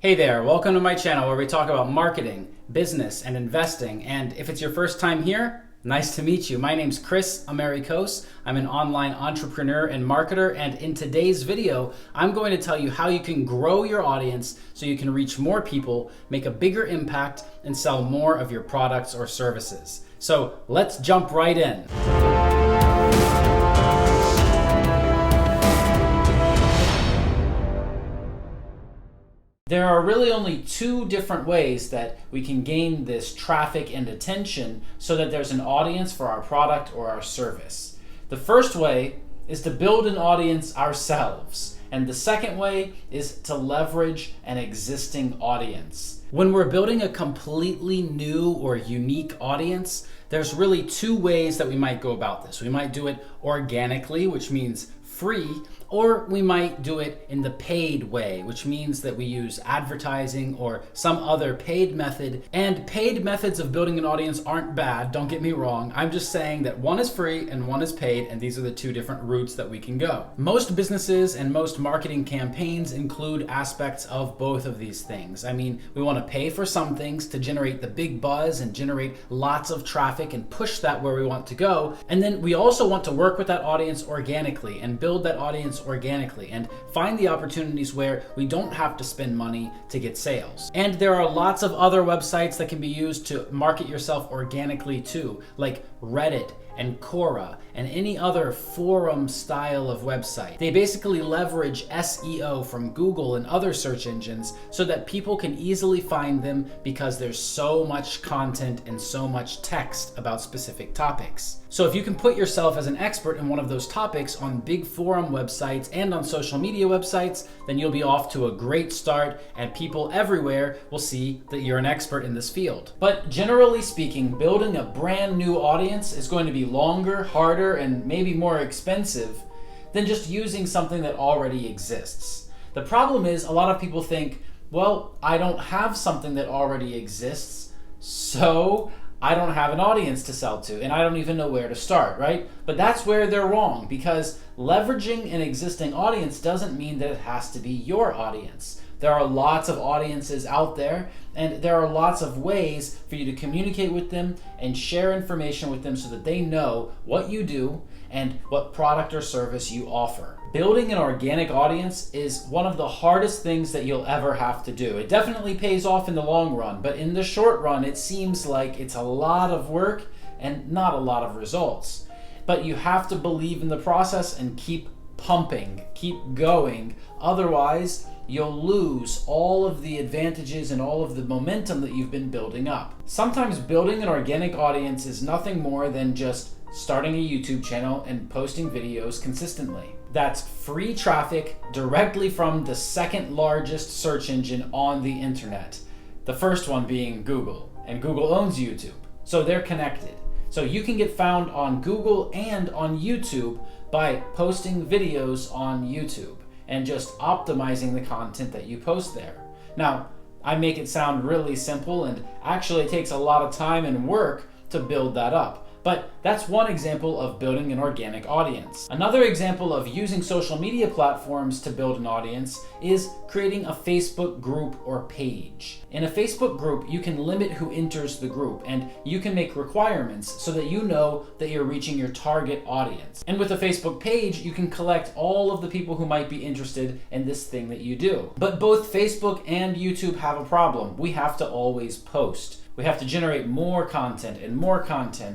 Hey there, welcome to my channel where we talk about marketing, business, and investing. And if it's your first time here, nice to meet you. My name's Chris Americos. I'm an online entrepreneur and marketer, and in today's video, I'm going to tell you how you can grow your audience so you can reach more people, make a bigger impact, and sell more of your products or services. So let's jump right in. There are really only two different ways that we can gain this traffic and attention so that there's an audience for our product or our service. The first way is to build an audience ourselves, and the second way is to leverage an existing audience. When we're building a completely new or unique audience, there's really two ways that we might go about this. We might do it organically, which means free, or we might do it in the paid way, which means that we use advertising or some other paid method. And paid methods of building an audience aren't bad, don't get me wrong. I'm just saying that one is free and one is paid, and these are the two different routes that we can go. Most businesses and most marketing campaigns include aspects of both of these things. I mean, we want to pay for some things to generate the big buzz and generate lots of traffic and push that where we want to go. And then we also want to work with that audience organically and build that audience organically and find the opportunities where we don't have to spend money to get sales. And there are lots of other websites that can be used to market yourself organically too, like Reddit and Quora and any other forum style of website. They basically leverage SEO from Google and other search engines so that people can easily find them because there's so much content and so much text about specific topics. So if you can put yourself as an expert in one of those topics on big forum websites and on social media websites, then you'll be off to a great start and people everywhere will see that you're an expert in this field. But generally speaking, building a brand new audience is going to be longer, harder, and maybe more expensive than just using something that already exists. The problem is a lot of people think, well, I don't have something that already exists, so I don't have an audience to sell to, and I don't even know where to start, right? But that's where they're wrong, because leveraging an existing audience doesn't mean that it has to be your audience. There are lots of audiences out there, and there are lots of ways for you to communicate with them and share information with them so that they know what you do and what product or service you offer. Building an organic audience is one of the hardest things that you'll ever have to do. It definitely pays off in the long run, but in the short run, it seems like it's a lot of work and not a lot of results. But you have to believe in the process and keep pumping, keep going. Otherwise, you'll lose all of the advantages and all of the momentum that you've been building up. Sometimes building an organic audience is nothing more than just starting a YouTube channel and posting videos consistently. That's free traffic directly from the second largest search engine on the internet. The first one being Google, and Google owns YouTube, so they're connected. So you can get found on Google and on YouTube by posting videos on YouTube and just optimizing the content that you post there. Now, I make it sound really simple, and actually it takes a lot of time and work to build that up. But that's one example of building an organic audience. Another example of using social media platforms to build an audience is creating a Facebook group or page. In a Facebook group, you can limit who enters the group, and you can make requirements so that you know that you're reaching your target audience. And with a Facebook page, you can collect all of the people who might be interested in this thing that you do. But both Facebook and YouTube have a problem. We have to always post. We have to generate more content,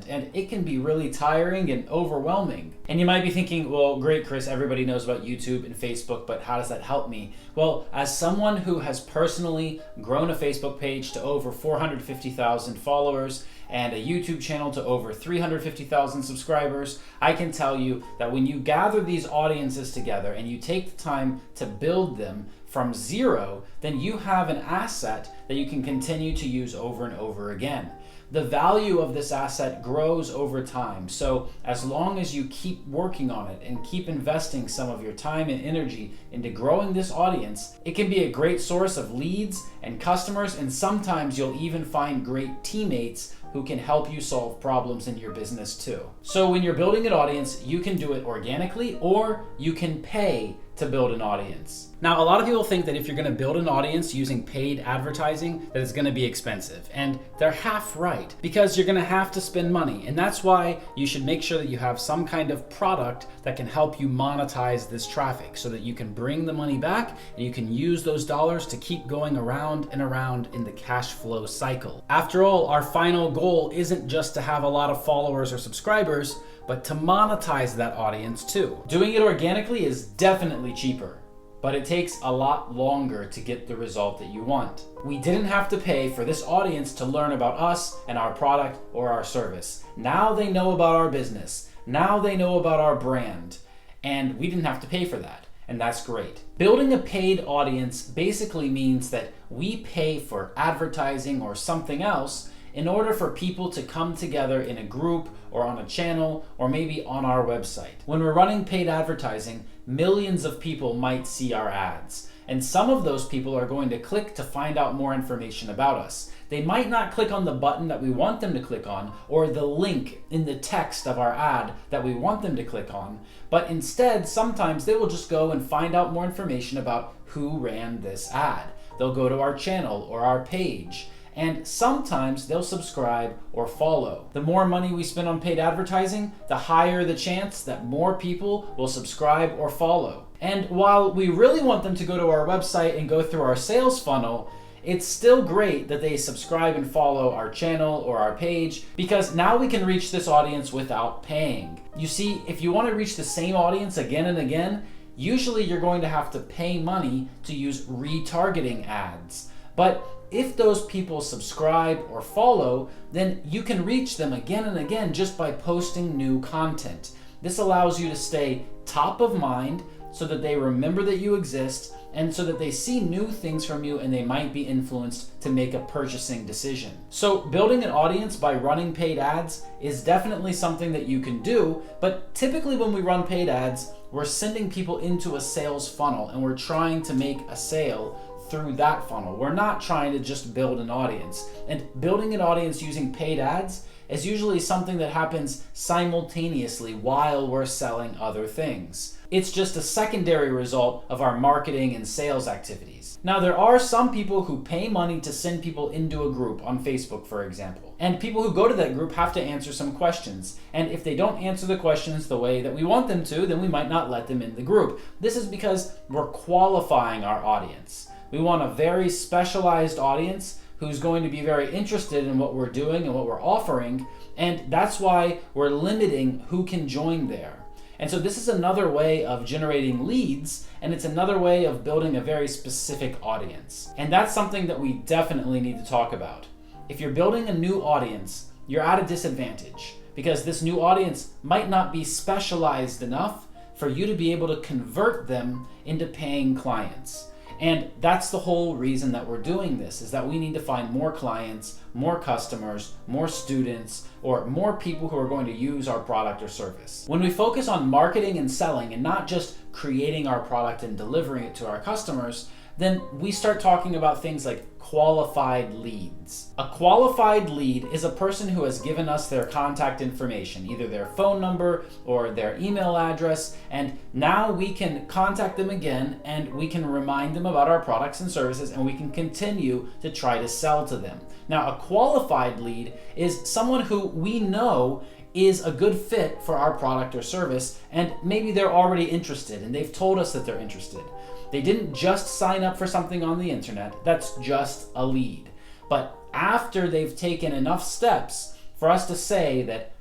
and it can be really tiring and overwhelming. And you might be thinking, well, great, Chris, everybody knows about YouTube and Facebook, but how does that help me? Well, as someone who has personally grown a Facebook page to over 450,000 followers and a YouTube channel to over 350,000 subscribers, I can tell you that when you gather these audiences together and you take the time to build them from zero, then you have an asset that you can continue to use over and over again. The value of this asset grows over time. So as long as you keep working on it and keep investing some of your time and energy into growing this audience, it can be a great source of leads and customers, and sometimes you'll even find great teammates who can help you solve problems in your business too. So when you're building an audience, you can do it organically or you can pay to build an audience. Now, a lot of people think that if you're going to build an audience using paid advertising, that it's going to be expensive. And they're half right, because you're going to have to spend money. And that's why you should make sure that you have some kind of product that can help you monetize this traffic so that you can bring the money back and you can use those dollars to keep going around and around in the cash flow cycle. After all, our final goal isn't just to have a lot of followers or subscribers, but to monetize that audience too. Doing it organically is definitely cheaper, but it takes a lot longer to get the result that you want. We didn't have to pay for this audience to learn about us and our product or our service. Now they know about our business. Now they know about our brand, and we didn't have to pay for that. And that's great. Building a paid audience basically means that we pay for advertising or something else in order for people to come together in a group or on a channel or maybe on our website. When we're running paid advertising, millions of people might see our ads. And some of those people are going to click to find out more information about us. They might not click on the button that we want them to click on or the link in the text of our ad that we want them to click on, but instead, sometimes they will just go and find out more information about who ran this ad. They'll go to our channel or our page, and sometimes they'll subscribe or follow. The more money we spend on paid advertising, the higher the chance that more people will subscribe or follow. And while we really want them to go to our website and go through our sales funnel, it's still great that they subscribe and follow our channel or our page, because now we can reach this audience without paying. You see, if you want to reach the same audience again and again, usually you're going to have to pay money to use retargeting ads. But if those people subscribe or follow, then you can reach them again and again just by posting new content. This allows you to stay top of mind so that they remember that you exist, and so that they see new things from you and they might be influenced to make a purchasing decision. So building an audience by running paid ads is definitely something that you can do, but typically when we run paid ads, we're sending people into a sales funnel and we're trying to make a sale through that funnel. We're not trying to just build an audience. And building an audience using paid ads is usually something that happens simultaneously while we're selling other things. It's just a secondary result of our marketing and sales activities. Now, there are some people who pay money to send people into a group on Facebook, for example. And people who go to that group have to answer some questions. And if they don't answer the questions the way that we want them to, then we might not let them in the group. This is because we're qualifying our audience. We want a very specialized audience who's going to be very interested in what we're doing and what we're offering, and that's why we're limiting who can join there. And so this is another way of generating leads, and it's another way of building a very specific audience. And that's something that we definitely need to talk about. If you're building a new audience, you're at a disadvantage, because this new audience might not be specialized enough for you to be able to convert them into paying clients. And that's the whole reason that we're doing this, is that we need to find more clients, more customers, more students, or more people who are going to use our product or service. When we focus on marketing and selling and not just creating our product and delivering it to our customers, then we start talking about things like qualified leads. A qualified lead is a person who has given us their contact information, either their phone number or their email address, and now we can contact them again and we can remind them about our products and services, and we can continue to try to sell to them. Now, a qualified lead is someone who we know is a good fit for our product or service, and maybe they're already interested and they've told us that they're interested. They didn't just sign up for something on the internet. That's just a lead. But after they've taken enough steps for us to say that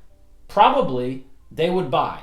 probably they would buy,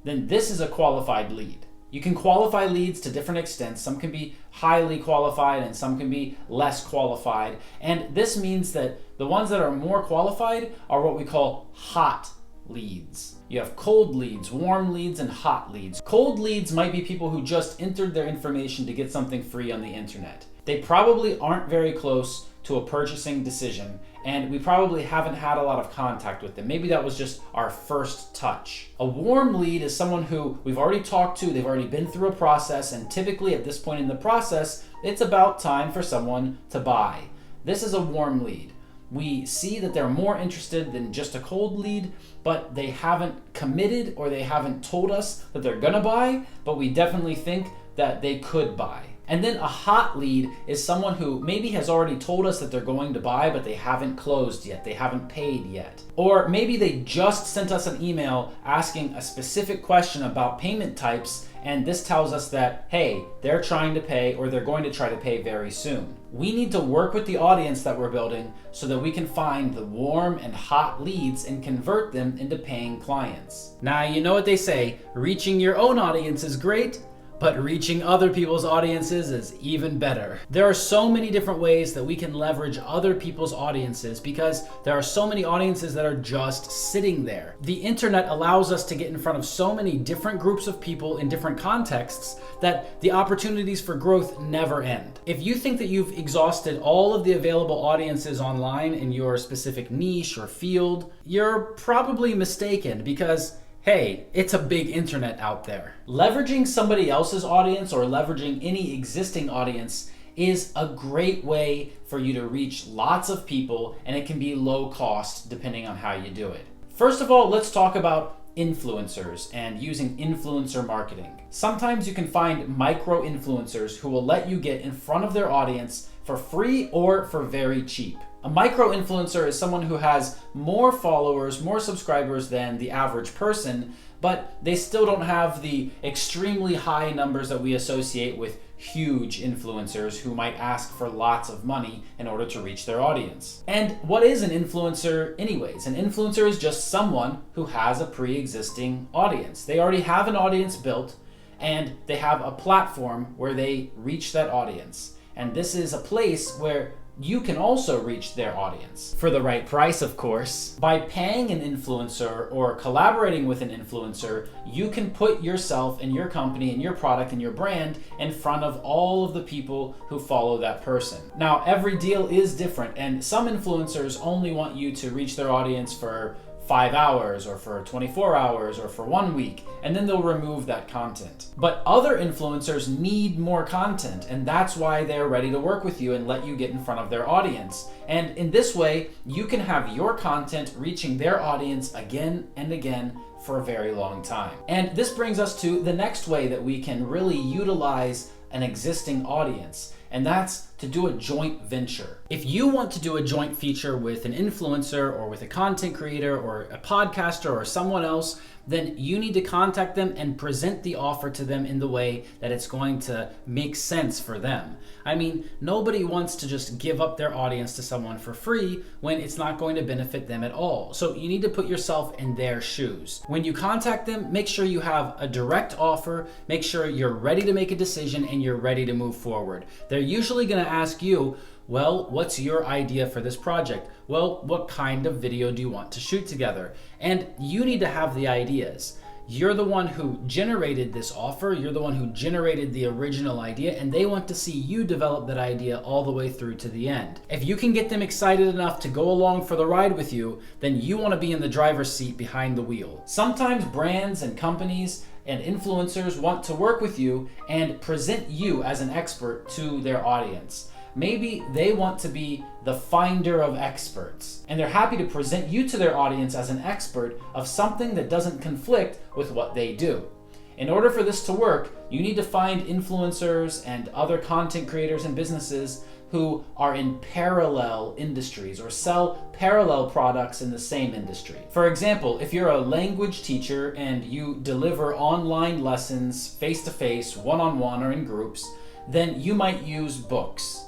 then this is a qualified lead. You can qualify leads to different extents. Some can be highly qualified and some can be less qualified. And this means that the ones that are more qualified are what we call hot leads. You have cold leads, warm leads, and hot leads. Cold leads might be people who just entered their information to get something free on the internet. They probably aren't very close to a purchasing decision, and we probably haven't had a lot of contact with them. Maybe that was just our first touch. A warm lead is someone who we've already talked to, they've already been through a process, and typically at this point in the process, it's about time for someone to buy. This is a warm lead. we see that they're more interested than just a cold lead, but they haven't committed or they haven't told us that they're gonna buy, but we definitely think that they could buy. And then a hot lead is someone who maybe has already told us that they're going to buy, but they haven't closed yet, they haven't paid yet. Or maybe they just sent us an email asking a specific question about payment types, and this tells us that, hey, they're trying to pay or they're going to try to pay very soon. We need to work with the audience that we're building so that we can find the warm and hot leads and convert them into paying clients. Now, you know what they say, reaching your own audience is great, but reaching other people's audiences is even better. There are so many different ways that we can leverage other people's audiences because there are so many audiences that are just sitting there. The internet allows us to get in front of so many different groups of people in different contexts that the opportunities for growth never end. If you think that you've exhausted all of the available audiences online in your specific niche or field, you're probably mistaken because hey, it's a big internet out there. Leveraging somebody else's audience or leveraging any existing audience is a great way for you to reach lots of people, and it can be low cost depending on how you do it. First of all, let's talk about influencers and using influencer marketing. Sometimes you can find micro influencers who will let you get in front of their audience for free or for very cheap. A micro influencer is someone who has more followers, more subscribers than the average person, but they still don't have the extremely high numbers that we associate with huge influencers who might ask for lots of money in order to reach their audience. And what is an influencer anyways? An influencer is just someone who has a pre-existing audience. They already have an audience built and they have a platform where they reach that audience. And this is a place where you can also reach their audience for the right price, of course. By paying an influencer or collaborating with an influencer, you can put yourself and your company and your product and your brand in front of all of the people who follow that person. Now, every deal is different, and some influencers only want you to reach their audience for 5 hours or for 24 hours or for 1 week, and then they'll remove that content. But other influencers need more content, and that's why they're ready to work with you and let you get in front of their audience. And in this way, you can have your content reaching their audience again and again for a very long time. And this brings us to the next way that we can really utilize an existing audience, and that's to do a joint venture. If you want to do a joint feature with an influencer or with a content creator or a podcaster or someone else, then you need to contact them and present the offer to them in the way that it's going to make sense for them. I mean, nobody wants to just give up their audience to someone for free when it's not going to benefit them at all. So you need to put yourself in their shoes. When you contact them, make sure you have a direct offer, make sure you're ready to make a decision and you're ready to move forward. They're usually going to ask you, well, what's your idea for this project? Well, what kind of video do you want to shoot together? And you need to have the ideas. You're the one who generated this offer, you're the one who generated the original idea, and they want to see you develop that idea all the way through to the end. If you can get them excited enough to go along for the ride with you, then you want to be in the driver's seat behind the wheel. Sometimes brands and companies and influencers want to work with you and present you as an expert to their audience. Maybe they want to be the finder of experts, and they're happy to present you to their audience as an expert of something that doesn't conflict with what they do. In order for this to work, you need to find influencers and other content creators and businesses who are in parallel industries or sell parallel products in the same industry. For example, if you're a language teacher and you deliver online lessons face-to-face, one-on-one, or in groups, then you might use books.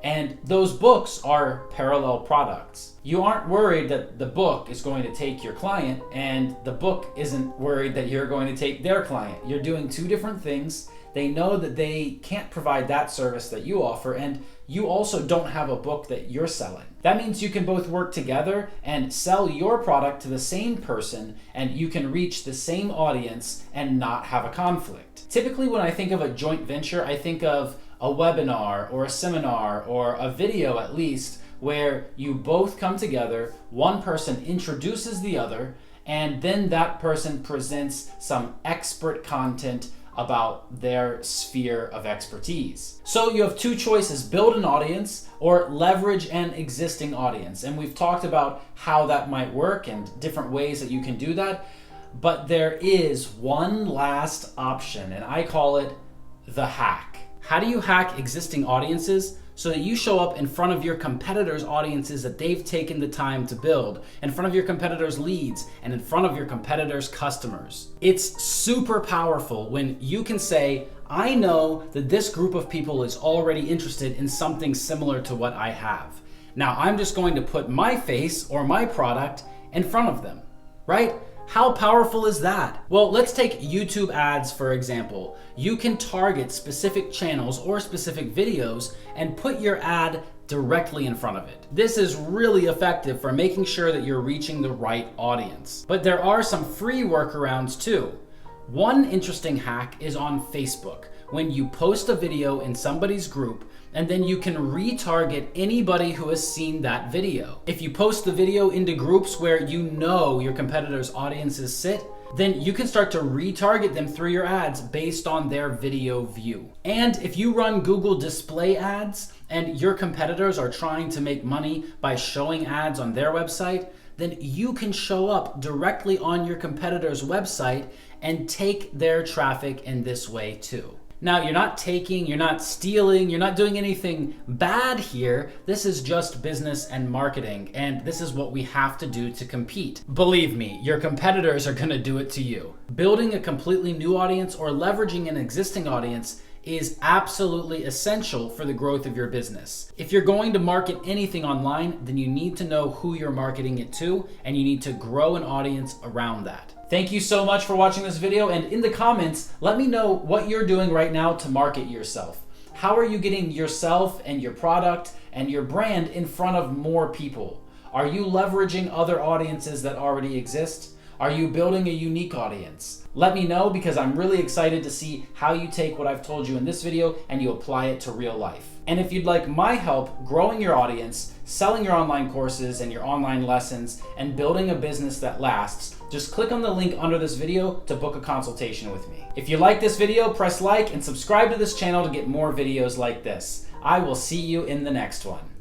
And those books are parallel products. You aren't worried that the book is going to take your client, and the book isn't worried that you're going to take their client. You're doing two different things. They know that they can't provide that service that you offer, and you also don't have a book that you're selling. That means you can both work together and sell your product to the same person, and you can reach the same audience and not have a conflict. Typically, when I think of a joint venture, I think of a webinar or a seminar or a video at least where you both come together, one person introduces the other, and then that person presents some expert content about their sphere of expertise. So you have two choices: build an audience or leverage an existing audience. And we've talked about how that might work and different ways that you can do that. But there is one last option, and I call it the hack. How do you hack existing audiences so that you show up in front of your competitors' audiences that they've taken the time to build, in front of your competitors' leads, and in front of your competitors' customers? It's super powerful when you can say, I know that this group of people is already interested in something similar to what I have. Now I'm just going to put my face or my product in front of them, right? How powerful is that? Well, let's take YouTube ads for example. You can target specific channels or specific videos and put your ad directly in front of it. This is really effective for making sure that you're reaching the right audience. But there are some free workarounds too. One interesting hack is on Facebook. When you post a video in somebody's group, and then you can retarget anybody who has seen that video. If you post the video into groups where you know your competitors' audiences sit, then you can start to retarget them through your ads based on their video view. And if you run Google display ads and your competitors are trying to make money by showing ads on their website, then you can show up directly on your competitor's website and take their traffic in this way too. Now, you're not taking, you're not stealing, you're not doing anything bad here. This is just business and marketing, and this is what we have to do to compete. Believe me, your competitors are gonna do it to you. Building a completely new audience or leveraging an existing audience is absolutely essential for the growth of your business. If you're going to market anything online, then you need to know who you're marketing it to, and you need to grow an audience around that. Thank you so much for watching this video, and in the comments, let me know what you're doing right now to market yourself. How are you getting yourself and your product and your brand in front of more people? Are you leveraging other audiences that already exist? Are you building a unique audience? Let me know, because I'm really excited to see how you take what I've told you in this video and you apply it to real life. And if you'd like my help growing your audience, selling your online courses and your online lessons, and building a business that lasts, just click on the link under this video to book a consultation with me. If you like this video, press like and subscribe to this channel to get more videos like this. I will see you in the next one.